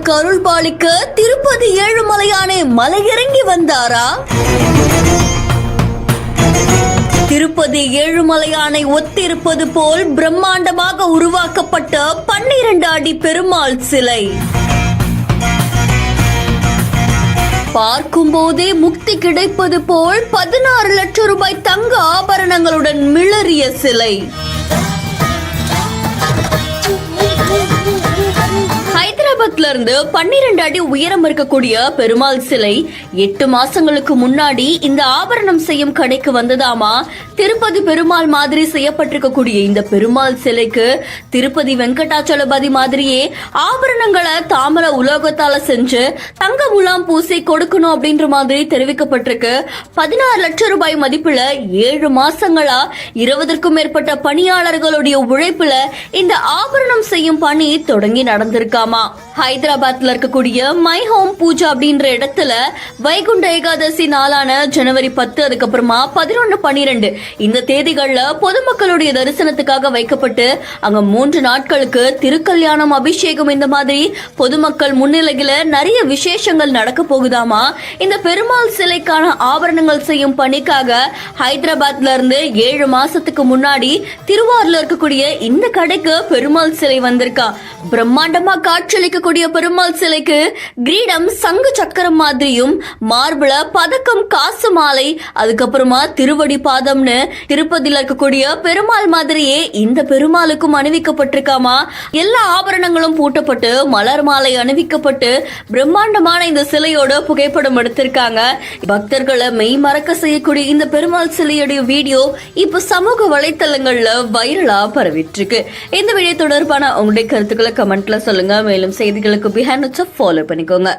பக்தர்களுக்கு அருள் பாலிக்க திருப்பதி ஏழுமலையானே மலையிறங்கி வந்தாரா? திருப்பதி ஏழுமலையானை ஒத்திருப்பது போல் பிரம்மாண்டமாக உருவாக்கப்பட்ட 12 அடி பெருமாள் சிலை பார்க்கும் போதே முக்தி கிடைப்பது போல் 16 லட்சம் ரூபாய் தங்க ஆபரணங்களுடன் மிளறிய சிலை. ஹைதராபாத்ல இருந்து 12 அடி உயரம் இருக்கக்கூடிய பெருமாள் சிலை 8 மாசங்களுக்கு முன்னாடி இந்த ஆபரணம் செய்யும் கடைக்கு வந்ததாமா. திருப்பதி பெருமாள் மாதிரி செய்யப்பட்டிருக்கக்கூடிய இந்த பெருமாள் சிலைக்கு திருப்பதி வெங்கடாச்சலபதி மாதிரியே ஆபரணங்களை தாமர உலோகத்தால செஞ்சு தங்க முலாம் பூசி கொடுக்கணும் அப்படின்ற மாதிரி தெரிவிக்கப்பட்டிருக்கு. 16 லட்சம் ரூபாய் மதிப்புல 7 மாசங்களா 20க்கும் மேற்பட்ட பணியாளர்களுடைய உழைப்புல இந்த ஆபரணம் செய்யும் பணி தொடங்கி நடந்திருக்காமா. ஹைதராபாத்ல இருக்கக்கூடிய மை ஹோம் பூஜா அப்படின்ற இடத்துல வைகுண்ட ஏகாதசி நாளான ஜனவரி 10 அதுக்கப்புறமா 11, 12 இந்த தேதிகள்ல பொதுமக்களுடைய தரிசனத்துக்காக வைக்கப்பட்டு அங்க 3 நாட்களுக்கு திருக்கல்யாணம், அபிஷேகம் இந்த மாதிரி பொதுமக்கள் முன்னிலையில நிறைய விசேஷங்கள் நடக்க போகுதாமா. இந்த பெருமாள் சிலைக்கான ஆபரணங்கள் செய்யும் பணிக்காக ஹைதராபாத்ல இருந்து 7 மாசத்துக்கு முன்னாடி திருவாரூர்ல இருக்கக்கூடிய இந்த கடைக்கு பெருமாள் சிலை வந்திருக்கா. பிரம்மாண்டமா காட்சியளிக்கக்கூடிய பெருமாள் சிலைக்கு கிரீடம், சங்கு சக்கரம் மாதிரியும், மார்பிள பதக்கம், காசு மாலை, அதுக்கப்புறமா திருவடி பாதம்னு திருப்பதியில இருக்கக்கூடிய பெருமாள் மாதிரியே இந்த பெருமாளுக்கும் அணிவிக்கப்பட்டிருக்காமா. எல்லா ஆபரணங்களும் பூட்டப்பட்டு மலர் மாலை அணிவிக்கப்பட்டு பிரம்மாண்டமான இந்த சிலையோட புகைப்படம் எடுத்திருக்காங்க. பக்தர்களை மெய் மறக்க செய்யக்கூடிய இந்த பெருமாள் சிலையுடைய வீடியோ இப்ப சமூக வலைத்தளங்கள்ல வைரலா பரவிட்டு இருக்கு. இந்த வீடியோ தொடர்பான உங்களுடைய கருத்துக்களை கமெண்ட்ல சொல்லுங்க. மேலும் செய்திகளுக்கு பிஹைண்ட் ஃபாலோ பண்ணிக்கோங்க.